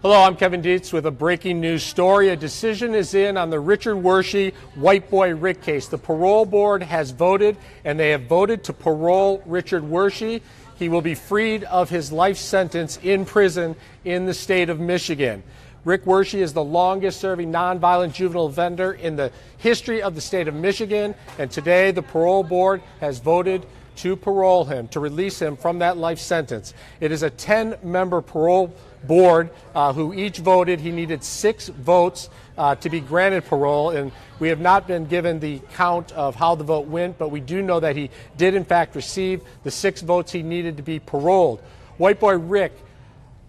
Hello, I'm Kevin Dietz with a breaking news story. A decision is in on the Richard Wershe White Boy Rick case. The parole board has voted, and they have voted to parole Richard Wershe. He will be freed of his life sentence in prison in the state of Michigan. Rick Wershe is the longest-serving nonviolent juvenile offender in the history of the state of Michigan, and today the parole board has voted to parole him, to release him from that life sentence. It is a 10-member parole board who each voted. He needed 6 votes to be granted parole, and we have not been given the count of how the vote went, but we do know that he did in fact receive the 6 votes he needed to be paroled. White Boy Rick,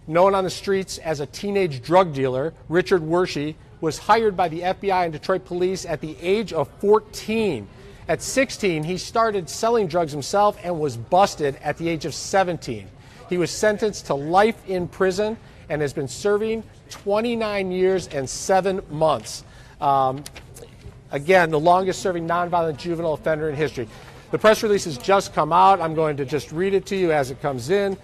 known on the streets as a teenage drug dealer, Richard Wershe, was hired by the FBI and Detroit police at the age of 14. At 16, he started selling drugs himself and was busted at the age of 17. He was sentenced to life in prison and has been serving 29 years and 7 months. Again, the longest-serving nonviolent juvenile offender in history. The press release has just come out. I'm going to just read it to you as it comes in.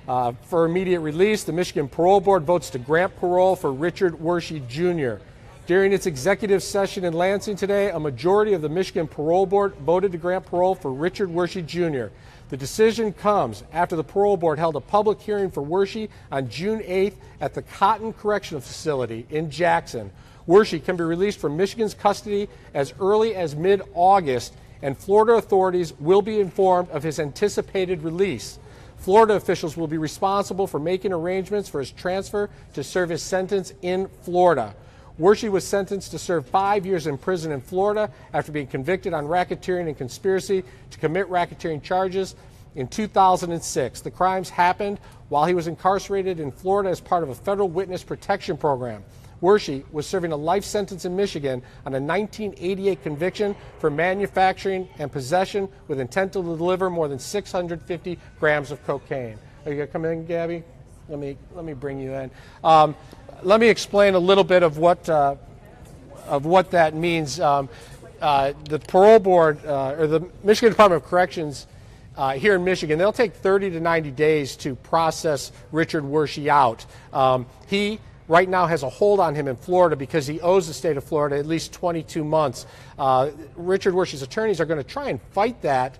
For immediate release, the Michigan Parole Board votes to grant parole for Richard Wershe Jr. During its executive session in Lansing today, a majority of the Michigan Parole Board voted to grant parole for Richard Wershe Jr. The decision comes after the parole board held a public hearing for Wershe on June 8th at the Cotton Correctional Facility in Jackson. Wershe can be released from Michigan's custody as early as mid-August, and Florida authorities will be informed of his anticipated release. Florida officials will be responsible for making arrangements for his transfer to serve his sentence in Florida. Wershe was sentenced to serve 5 years in prison in Florida after being convicted on racketeering and conspiracy to commit racketeering charges in 2006. The crimes happened while he was incarcerated in Florida as part of a federal witness protection program. Wershe was serving a life sentence in Michigan on a 1988 conviction for manufacturing and possession with intent to deliver more than 650 grams of cocaine. Are you going to come in, Gabby? Let me bring you in. Let me explain a little bit of what that means. The parole board, or the Michigan Department of Corrections here in Michigan, they'll take 30 to 90 days to process Richard Wershe out. He right now has a hold on him in Florida because he owes the state of Florida at least 22 months. Richard Wershe's attorneys are going to try and fight that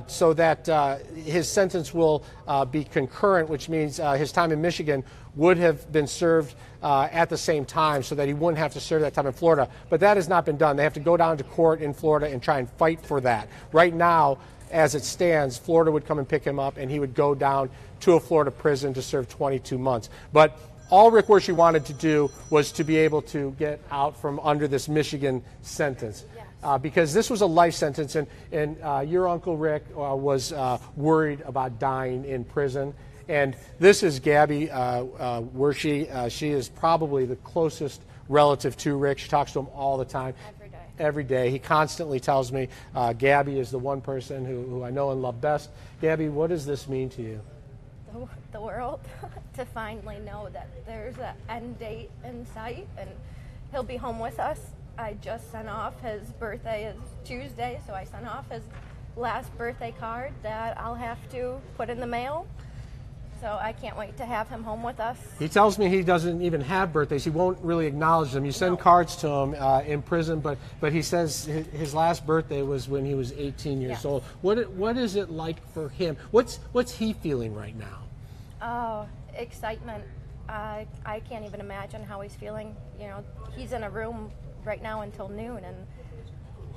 so that his sentence will be concurrent, which means his time in Michigan would have been served at the same time so that he wouldn't have to serve that time in Florida. But that has not been done. They have to go down to court in Florida and try and fight for that. Right now, as it stands, Florida would come and pick him up and he would go down to a Florida prison to serve 22 months. But all Rick Wershe wanted to do was to be able to get out from under this Michigan sentence. Yes. Because this was a life sentence, and your Uncle Rick was worried about dying in prison. And this is Gabby Wershe. She is probably the closest relative to Rick. She talks to him all the time. Every day. He constantly tells me Gabby is the one person who I know and love best. Gabby, what does this mean to you? The world to finally know that there's an end date in sight and he'll be home with us. I just sent off, his birthday is Tuesday, so I sent off his last birthday card that I'll have to put in the mail. So I can't wait to have him home with us. He tells me he doesn't even have birthdays. He won't really acknowledge them. You send cards to him in prison, but he says his last birthday was when he was 18 years old. What is it like for him? What's he feeling right now? Oh, excitement. I can't even imagine how he's feeling. You know, he's in a room right now until noon, and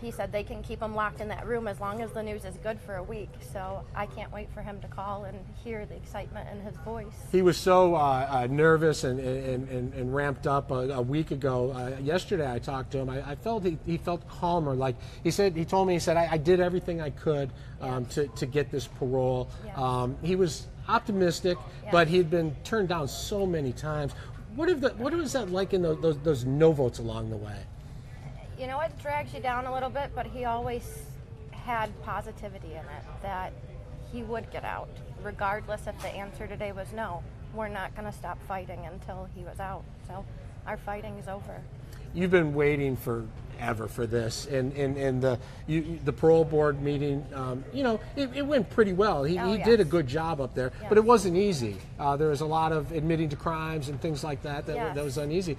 he said they can keep him locked in that room as long as the news is good for a week. So I can't wait for him to call and hear the excitement in his voice. He was so nervous and ramped up a week ago. Yesterday I talked to him. I felt he felt calmer. Like he told me, I did everything I could to get this parole. Yeah. He was optimistic, but he had been turned down so many times. What was that like in those no votes along the way? You know, it drags you down a little bit, but he always had positivity in it, that he would get out, regardless if the answer today was no. We're not going to stop fighting until he was out. So our fighting's over. You've been waiting forever for this, and the parole board meeting, it went pretty well. He Yes. did a good job up there, but Yes. it wasn't easy. There was a lot of admitting to crimes and things like that Yes. that was uneasy.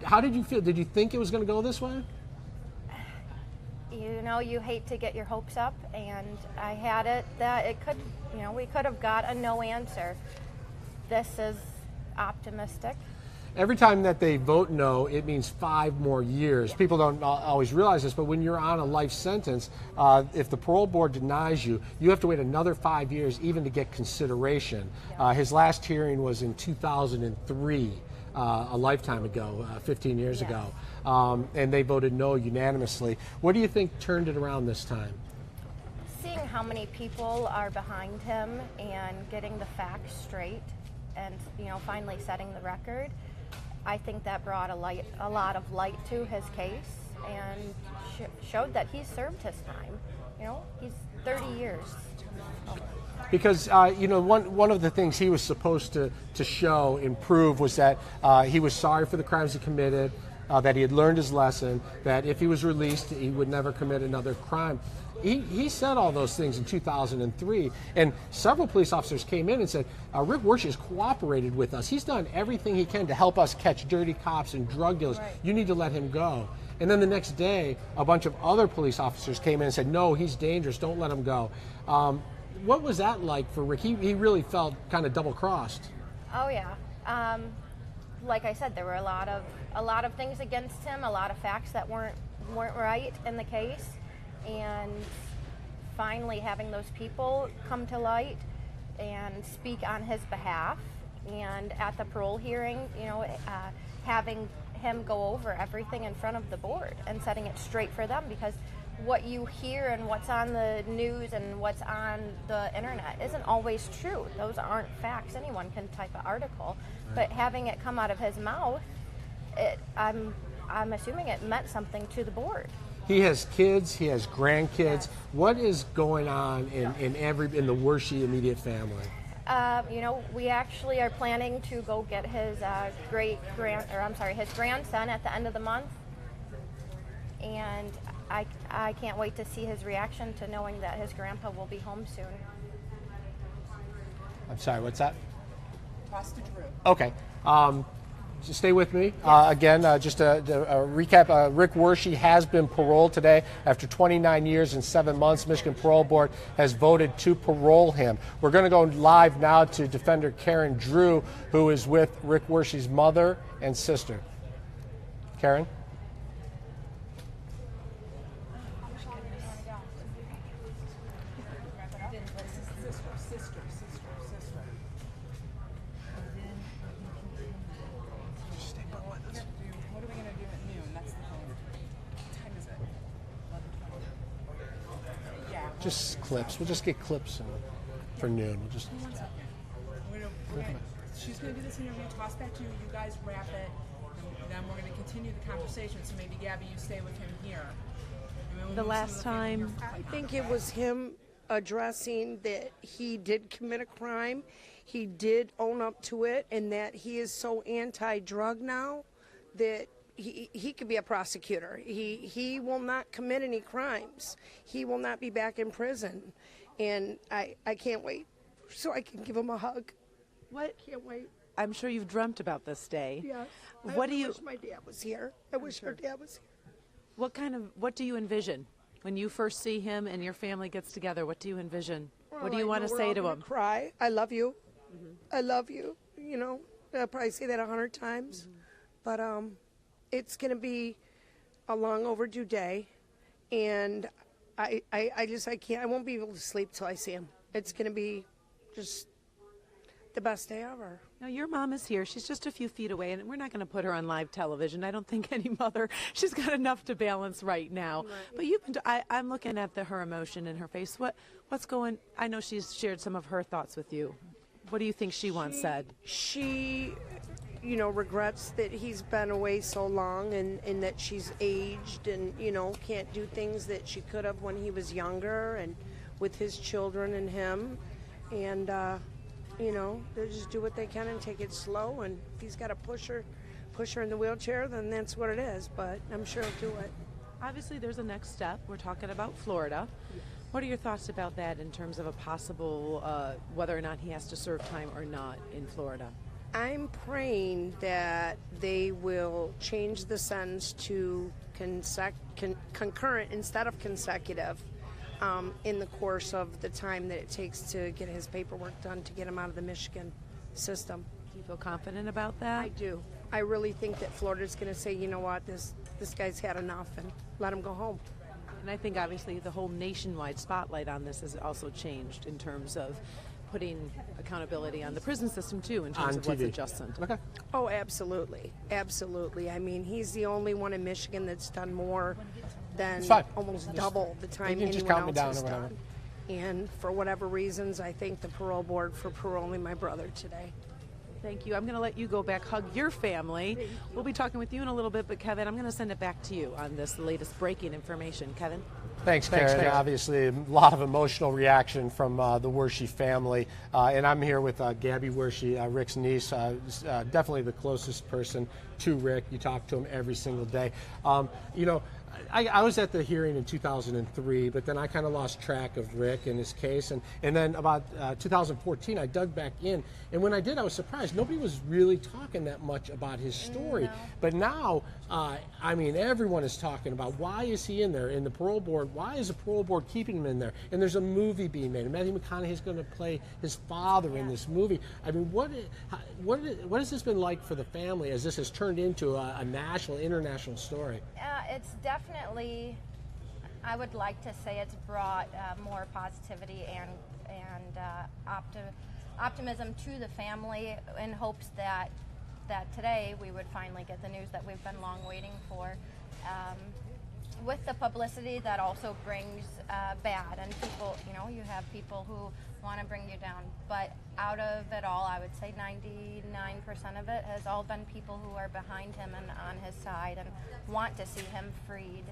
How did you feel? Did you think it was going to go this way? You hate to get your hopes up, and I had it that it could, we could have got a no answer. This is optimistic. Every time that they vote no, it means 5 more years. Yeah. People don't always realize this, but when you're on a life sentence, if the parole board denies you, you have to wait another 5 years even to get consideration. Yeah. His last hearing was in 2003, a lifetime ago, 15 years Yes. ago, and they voted no unanimously. What do you think turned it around this time? Seeing how many people are behind him and getting the facts straight, and finally setting the record, I think that brought a lot of light to his case and showed that he served his time. He's 30 years. Because one of the things he was supposed to show and prove was that he was sorry for the crimes he committed, that he had learned his lesson, that if he was released, he would never commit another crime. He said all those things in 2003, and several police officers came in and said, Rick Wershe has cooperated with us. He's done everything he can to help us catch dirty cops and drug dealers. Right. You need to let him go. And then the next day, a bunch of other police officers came in and said, no, he's dangerous, don't let him go. What was that like for Rick? He really felt kind of double-crossed. Oh yeah. Like I said, there were a lot of things against him, a lot of facts that weren't right in the case. And finally having those people come to light and speak on his behalf, and at the parole hearing, having him go over everything in front of the board and setting it straight for them, because what you hear and what's on the news and what's on the internet isn't always true. Those aren't facts. Anyone can type an article, but having it come out of his mouth, I'm assuming it meant something to the board. He has kids, he has grandkids. Yes. What is going on in the Wershe immediate family? We actually are planning to go get his his grandson at the end of the month, and I can't wait to see his reaction to knowing that his grandpa will be home soon. I'm sorry, what's that? Toss to Drew. Okay. Just stay with me. Again, just a recap. Rick Wershe has been paroled today. After 29 years and 7 months, Michigan Parole Board has voted to parole him. We're going to go live now to Defender Karen Drew, who is with Rick Wershe's mother and sister. Karen? What are we going to do at noon? That's the whole. What time is it? 11:20. Yeah. Just clips. We'll just get clips for noon. We'll just. She's going to do this interview, toss back to you. You guys wrap it, and then we're going to continue the conversation. So maybe Gabby, you stay with him here. The last time, I think it was him addressing that he did commit a crime. He did own up to it, and that he is so anti-drug now that he could be a prosecutor. He will not commit any crimes. He will not be back in prison. And I can't wait so I can give him a hug. what? Can't wait. I'm sure you've dreamt about this day. Yes. What do I you? wish my dad was here. I wish her dad was here. What do you envision when you first see him and your family gets together? What do you envision? What do you want to say to him? Cry. I love you. I love you. I'll probably say that 100 times. But it's going to be a long overdue day. And I can't. I won't be able to sleep till I see him. It's going to be just the best day ever. Now, your mom is here. She's just a few feet away, and we're not going to put her on live television. I don't think any mother, she's got enough to balance right now. Right. But you've been, I'm looking at her emotion in her face. What's going, I know she's shared some of her thoughts with you. What do you think she once said? She, regrets that he's been away so long and that she's aged and, can't do things that she could have when he was younger and with his children and him. And, they just do what they can and take it slow. And if he's got to push her push her in the wheelchair, then that's what it is. But I'm sure he'll do it. Obviously, there's a next step. We're talking about Florida. What are your thoughts about that in terms of a possible whether or not he has to serve time or not in Florida? I'm praying that they will change the sentence to concurrent instead of consecutive in the course of the time that it takes to get his paperwork done to get him out of the Michigan system. Do you feel confident about that? I do. I really think that Florida's going to say, you know what, this guy's had enough and let him go home. And I think obviously the whole nationwide spotlight on this has also changed in terms of putting accountability on the prison system too, in terms On of what's TV. a just sentence. Okay. Oh, absolutely. Absolutely. I mean, he's the only one in Michigan that's done more than It's fine. almost double the time You can just anyone count me else down has or whatever. done. And for whatever reasons, I thank the parole board for paroling my brother today. Thank you. I'm going to let you go back, hug your family. We'll be talking with you in a little bit, but Kevin, I'm going to send it back to you on this latest breaking information. Kevin? Thanks, Karen. Obviously, a lot of emotional reaction from the Wershey family. And I'm here with Gabby Wershey, Rick's niece, definitely the closest person to Rick. You talk to him every single day. You know, I was at the hearing in 2003, but then I kind of lost track of Rick and his case. And then about 2014, I dug back in. And when I did, I was surprised. Nobody was really talking that much about his story. No. But now, I mean, everyone is talking about why is he in there? In the parole board, why is the parole board keeping him in there? And there's a movie being made. And Matthew McConaughey is going to play his father in this movie. I mean, what has this been like for the family as this has turned into a national, international story? It's definitely, I would like to say it's brought more positivity and optimism to the family in hopes that today we would finally get the news that we've been long waiting for. With the publicity, that also brings bad, and people, you know, you have people who want to bring you down. But out of it all, I would say 99% of it has all been people who are behind him and on his side and want to see him freed.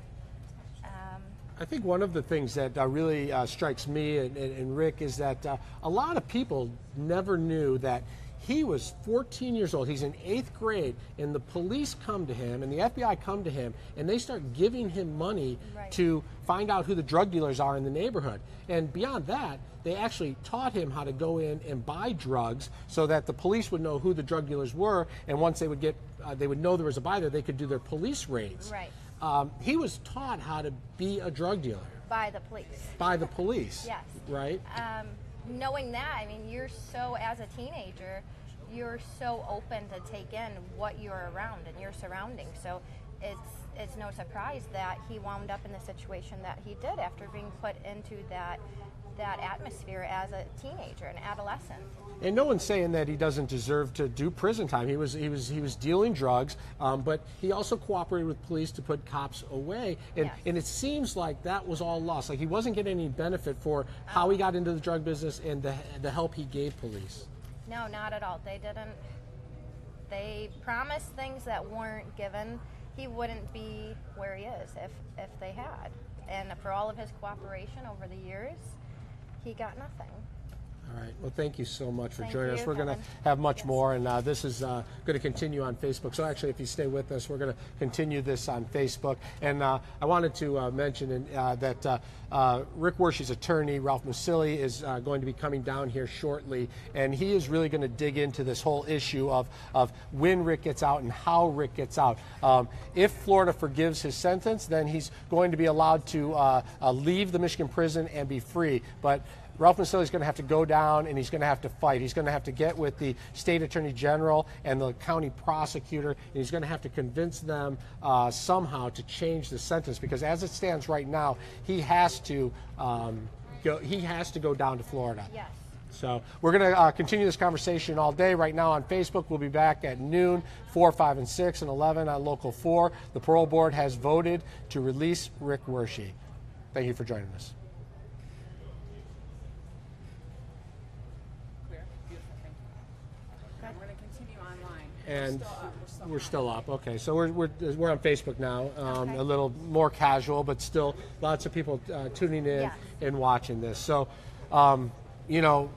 I think one of the things that really strikes me and Rick is that a lot of people never knew that he was 14 years old. He's in 8th grade, and the police come to him, and the FBI come to him, and they start giving him money to find out who the drug dealers are in the neighborhood. And beyond that, they actually taught him how to go in and buy drugs so that the police would know who the drug dealers were, and once they would know there was a buyer there, they could do their police raids. Right. He was taught how to be a drug dealer. By the police. By the police. Yes. Right? Knowing that, I mean, as a teenager, you're so open to take in what you're around and your surroundings. So it's no surprise that he wound up in the situation that he did after being put into that atmosphere as a teenager, an adolescent. And no one's saying that he doesn't deserve to do prison time. He was dealing drugs, but he also cooperated with police to put cops away. And Yes. and it seems like that was all lost. Like he wasn't getting any benefit for how he got into the drug business and the help he gave police. No, not at all. They didn't. They promised things that weren't given. He wouldn't be where he is if they had. And for all of his cooperation over the years, he got nothing. All right. Well, thank you so much for Thank joining us. you, We're going to Kevin. have much Yes. more, and this is going to continue on Facebook. So actually, if you stay with us, we're going to continue this on Facebook. And I wanted to mention that Rick Wershey's attorney, Ralph Musili, is going to be coming down here shortly, and he is really going to dig into this whole issue of when Rick gets out and how Rick gets out. If Florida forgives his sentence, then he's going to be allowed to leave the Michigan prison and be free. But Ralph Musili is going to have to go down, and he's going to have to fight. He's going to have to get with the state attorney general and the county prosecutor, and he's going to have to convince them somehow to change the sentence, because as it stands right now, he has to go down to Florida. Yes. So we're going to continue this conversation all day. Right now on Facebook, we'll be back at noon, 4, 5, and 6, and 11 on Local 4. The parole board has voted to release Rick Wershey. Thank you for joining us. We're going to continue online. And We're still up. Okay, so we're on Facebook now, Okay. a little more casual, but still lots of people tuning in Yes. and watching this. So, you know,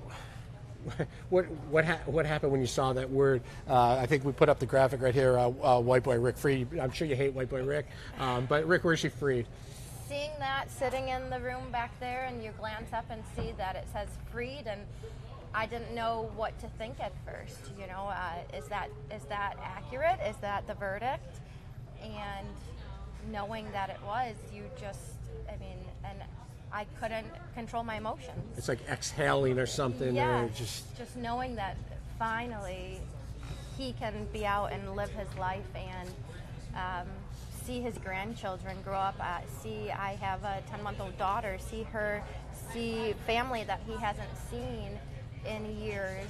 what happened when you saw that word? I think we put up the graphic right here. White boy Rick freed. I'm sure you hate white boy Rick, but Rick, where's she freed? Seeing that sitting in the room back there, and you glance up and see that it says freed, and I didn't know what to think at first. You know, is that accurate? Is that the verdict? And knowing that it was, and I couldn't control my emotions. It's like exhaling or something. Yeah, Or just knowing that finally he can be out and live his life and see his grandchildren grow up. I have a 10-month-old daughter. See family that he hasn't seen in years.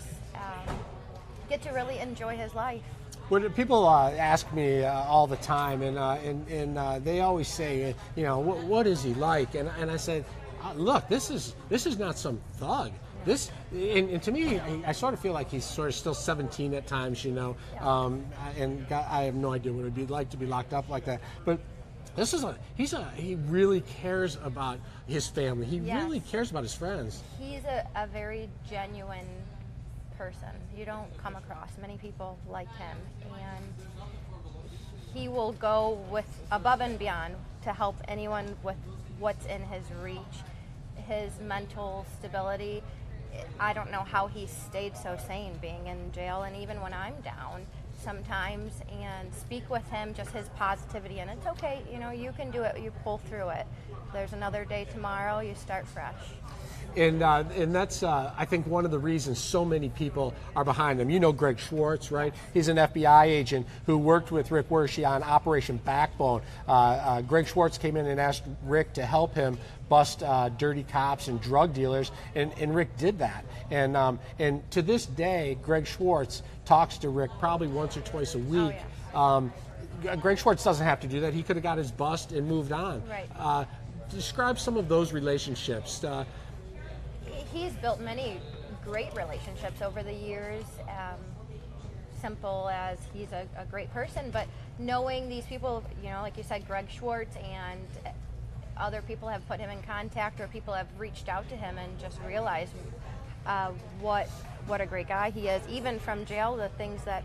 Get to really enjoy his life. When people ask me all the time, and they always say, you know, what is he like? And I said, look, this is not some thug. This, and to me, I sort of feel like he's sort of still 17 at times, you know, and I have no idea what it would be like to be locked up like that. But he really cares about his family. He really cares about his friends. He's a very genuine person. You don't come across many people like him, and he will go with above and beyond to help anyone with what's in his reach. His mental stability, I don't know how he stayed so sane being in jail, and even when I'm down sometimes, and speak with him, just his positivity, and it's okay, you know, you can do it, you pull through it. There's another day tomorrow, you start fresh. And that's, I think, one of the reasons so many people are behind him. You know Greg Schwartz, right? He's an FBI agent who worked with Rick Wershe on Operation Backbone. Greg Schwartz came in and asked Rick to help him bust dirty cops and drug dealers, and Rick did that. And to this day, Greg Schwartz talks to Rick probably once or twice a week. Oh, yeah. Greg Schwartz doesn't have to do that. He could have got his bust and moved on. Right. Describe some of those relationships. He's built many great relationships over the years. Simple as he's a great person, but knowing these people, you know, like you said, Greg Schwartz, and other people have put him in contact, or people have reached out to him and just realized what a great guy he is. Even from jail, the things that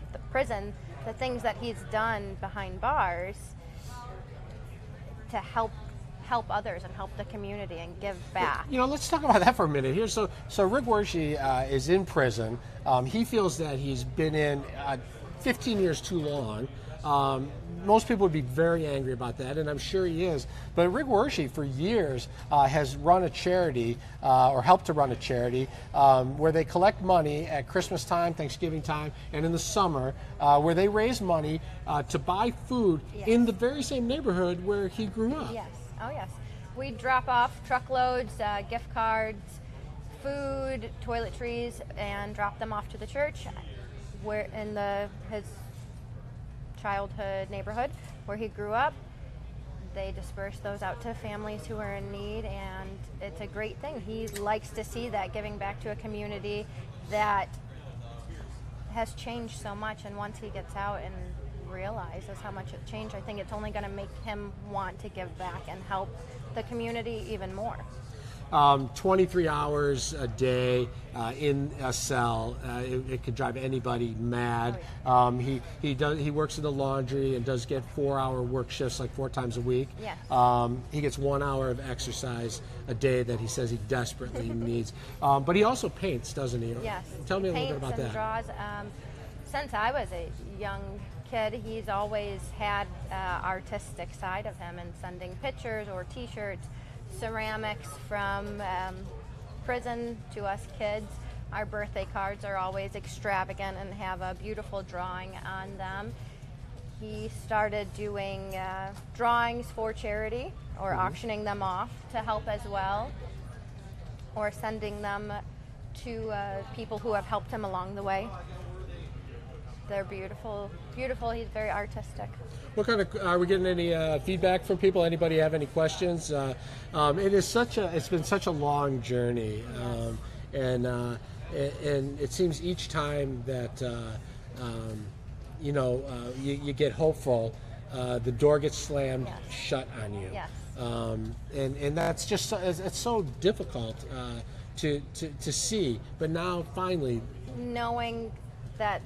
he's done behind bars to help others and help the community and give back. You know, let's talk about that for a minute here. So Rick Wershe is in prison. He feels that he's been in 15 years too long. Most people would be very angry about that, and I'm sure he is. But Rick Wershe, for years, has run a charity, or helped to run a charity, where they collect money at Christmas time, Thanksgiving time, and in the summer, where they raise money to buy food in the very same neighborhood where he grew up. Yes. Oh, yes. We drop off truckloads, gift cards, food, toiletries, and drop them off to the church where in his childhood neighborhood where he grew up. They disperse those out to families who are in need, and it's a great thing. He likes to see that, giving back to a community that has changed so much, and once he gets out and realizes how much it changed, I think it's only going to make him want to give back and help the community even more. 23 hours a day in a cell, it could drive anybody mad. He works in the laundry and does get 4-hour work shifts, like 4 times a week. Yes. He gets 1 hour of exercise a day that he says he desperately needs. But he also paints, doesn't he? Yes. Tell me a little bit about Paints and that. draws. Since I was a young kid, he's always had artistic side of him, and sending pictures or T-shirts, ceramics from prison to us kids. Our birthday cards are always extravagant and have a beautiful drawing on them. He started doing drawings for charity, or auctioning them off to help as well, or sending them to people who have helped him along the way. They're beautiful, beautiful. He's very artistic. What kind of, are we getting any feedback from people? Anybody have any questions? It's been such a long journey, and it seems each time that you get hopeful, the door gets slammed shut on you. Yes. And that's just it's so difficult to see. But now finally, knowing that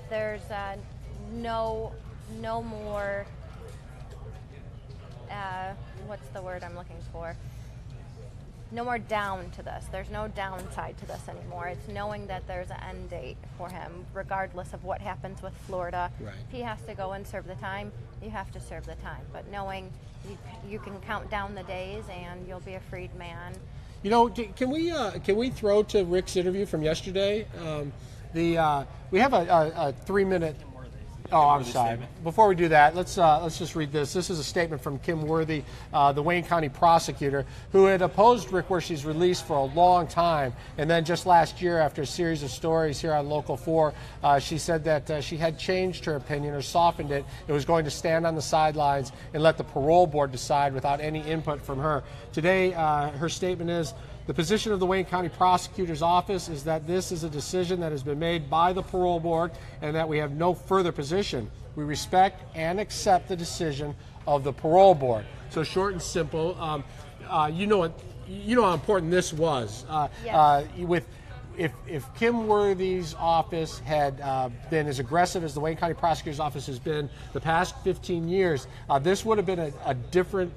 there's no more what's the word I'm looking for? No more down to this. There's no downside to this anymore. It's knowing that there's an end date for him, regardless of what happens with Florida. Right. If he has to go and serve the time, you have to serve the time. But knowing you can count down the days and you'll be a freed man. you know, can we throw to Rick's interview from yesterday? We have a 3-minute. Oh, I'm sorry. Before we do that, let's just read this. This is a statement from Kim Worthy, the Wayne County prosecutor, who had opposed Rick Wershe's release for a long time. And then just last year, after a series of stories here on Local 4, she said that she had changed her opinion or softened it. It was going to stand on the sidelines and let the parole board decide without any input from her. Today, her statement is, the position of the Wayne County Prosecutor's Office is that this is a decision that has been made by the parole board and that we have no further position. We respect and accept the decision of the parole board. So short and simple. You know how important this was. Yes. If Kim Worthy's office had been as aggressive as the Wayne County Prosecutor's Office has been the past 15 years, this would have been a different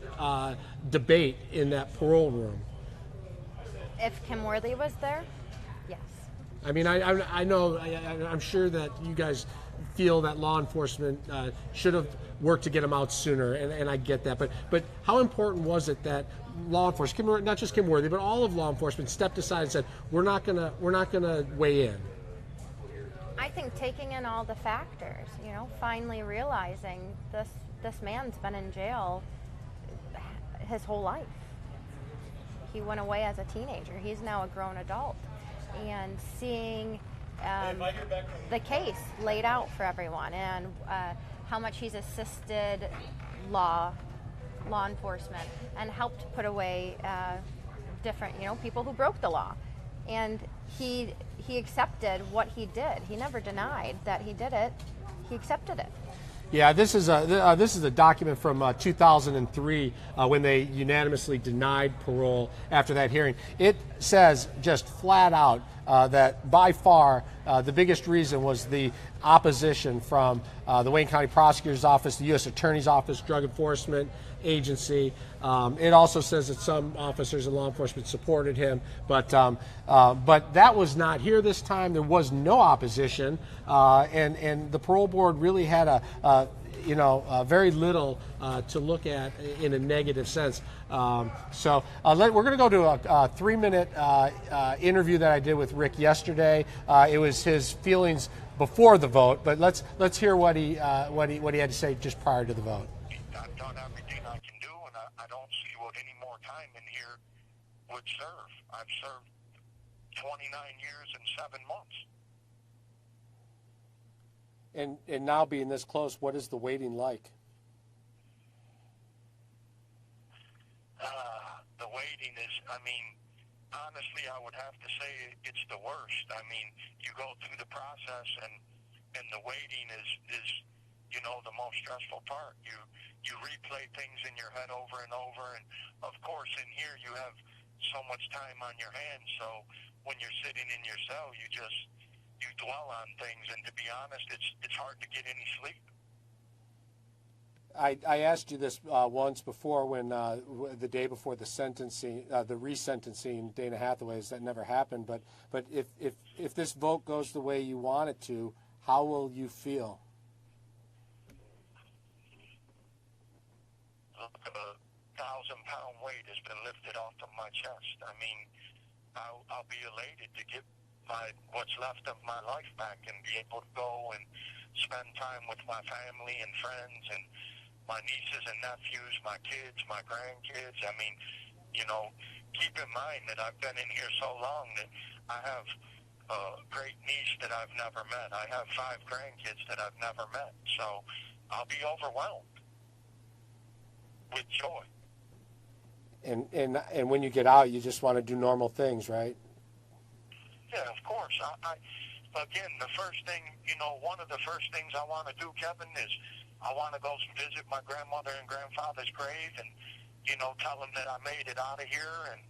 debate in that parole room. If Kim Worthy was there, yes. I mean, I know, I'm sure that you guys feel that law enforcement should have worked to get him out sooner, and I get that. But how important was it that law enforcement, not just Kim Worthy, but all of law enforcement stepped aside and said, we're not gonna weigh in? I think taking in all the factors, finally realizing this man's been in jail his whole life. He went away as a teenager. He's now a grown adult. And seeing the case laid out for everyone and how much he's assisted law enforcement and helped put away different, people who broke the law. And he accepted what he did. He never denied that he did it. He accepted it. Yeah, this is a document from 2003 when they unanimously denied parole after that hearing. It says just flat out that by far the biggest reason was the opposition from the Wayne County Prosecutor's Office, the U.S. Attorney's Office, Drug Enforcement Agency. It also says that some officers in law enforcement supported him, but that was not here this time. There was no opposition, and the parole board really had very little to look at in a negative sense. So we're going to go to a 3-minute interview that I did with Rick yesterday. It was his feelings before the vote, but let's hear what he had to say just prior to the vote. I've done everything I can do, and I don't see what any more time in here would serve. I've served 29 years and 7 months. And now being this close, what is the waiting like? The waiting is, honestly, I would have to say it's the worst. You go through the process, and the waiting is the most stressful part. You replay things in your head over and over, and of course in here you have so much time on your hands, so when you're sitting in your cell you dwell on things, and to be honest, it's hard to get any sleep. I asked you this once before when the day before the sentencing, the resentencing, Dana Hathaway's, that never happened. But if this vote goes the way you want it to, how will you feel? A 1,000-pound weight has been lifted off of my chest. I'll be elated to get what's left of my life back and be able to go and spend time with my family and friends and my nieces and nephews, my kids, my grandkids. Keep in mind that I've been in here so long that I have a great niece that I've never met. I have 5 grandkids that I've never met. So I'll be overwhelmed with joy. And when you get out, you just want to do normal things, right? Yeah, of course. Again, the first thing, one of the first things I want to do, Kevin, is I want to go visit my grandmother and grandfather's grave and tell him that I made it out of here, and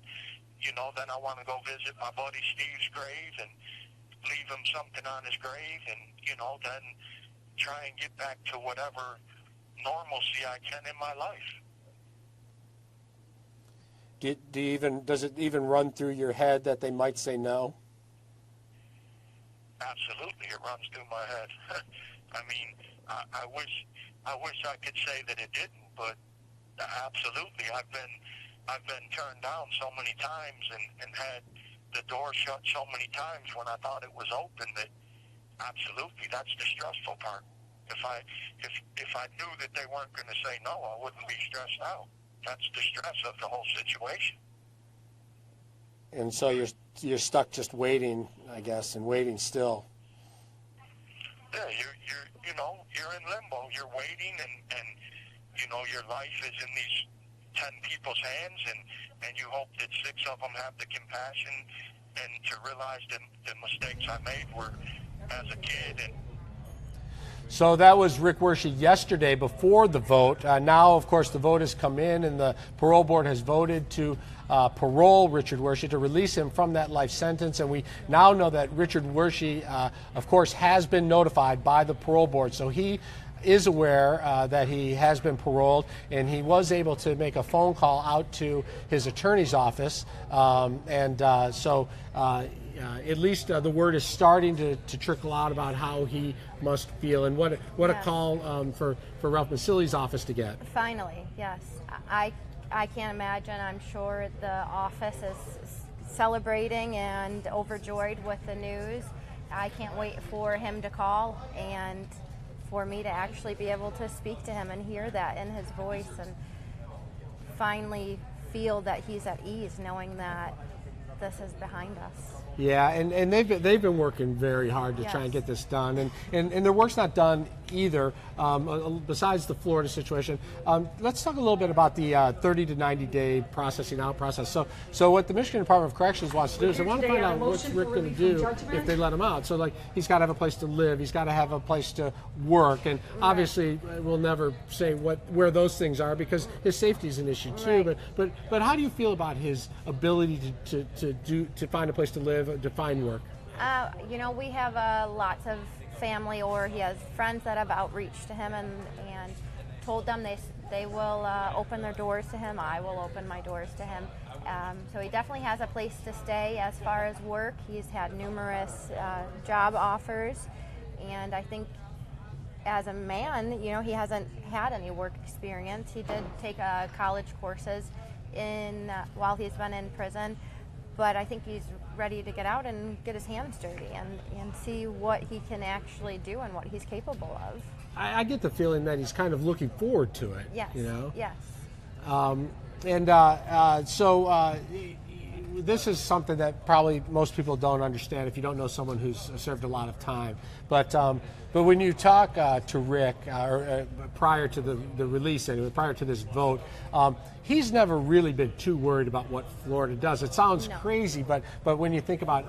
then I want to go visit my buddy Steve's grave and leave him something on his grave, and then try and get back to whatever normalcy I can in my life. Does it even run through your head that they might say no? Absolutely, it runs through my head. I mean, I wish I could say that it didn't, but absolutely, I've been turned down so many times and had the door shut so many times when I thought it was open that absolutely, that's the stressful part. If I knew that they weren't going to say no, I wouldn't be stressed out. That's the stress of the whole situation. And so you're stuck just waiting, I guess, and waiting still. Yeah, you're in limbo. You're waiting, and your life is in these 10 people's hands, and you hope that 6 of them have the compassion and to realize the mistakes I made were as a kid. And so that was Rick Wershe yesterday before the vote. Now, of course, the vote has come in, and the parole board has voted to parole Richard Wershe, to release him from that life sentence. And we now know that Richard Wershe, of course, has been notified by the parole board. So he is aware that he has been paroled, and he was able to make a phone call out to his attorney's office. So at least the word is starting to trickle out about how he must feel, and what a call for Ralph Masilli's office to get. Finally, yes. I can't imagine. I'm sure the office is celebrating and overjoyed with the news. I can't wait for him to call and for me to actually be able to speak to him and hear that in his voice and finally feel that he's at ease knowing that this is behind us. Yeah, and they've been working very hard to try and get this done, and their work's not done either. Besides the Florida situation, let's talk a little bit about the 30 to 90 day processing out process. So what the Michigan Department of Corrections wants to do is they want to find out what's Rick going to do if they let him out. So like he's got to have a place to live, he's got to have a place to work, and obviously we'll never say where those things are because his safety is an issue too. Right. But how do you feel about his ability to find a place to live, to find work? We have lots of family, or he has friends that have outreached to him and told them they will open their doors to him. I will open my doors to him. So he definitely has a place to stay. As far as work, he's had numerous job offers, and I think as a man, he hasn't had any work experience. He did take college courses while he's been in prison, but I think he's ready to get out and get his hands dirty and see what he can actually do and what he's capable of. I get the feeling that he's kind of looking forward to it. Yes. Yes. So this is something that probably most people don't understand if you don't know someone who's served a lot of time. But when you talk to Rick, prior to the release, anyway, prior to this vote, he's never really been too worried about what Florida does. It sounds crazy, but when you think about,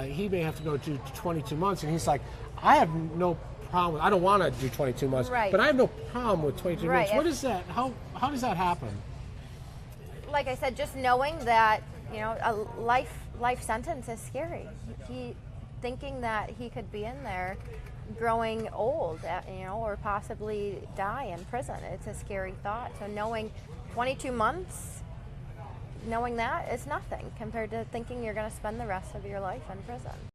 he may have to go to 22 months, and he's like, I have no problem. I don't want to do 22 months, but I have no problem with 22 months. What is that? How does that happen? Like I said, just knowing that a life sentence is scary. He thinking that he could be in there growing old, or possibly die in prison. It's a scary thought. So knowing 22 months, knowing that is nothing compared to thinking you're going to spend the rest of your life in prison.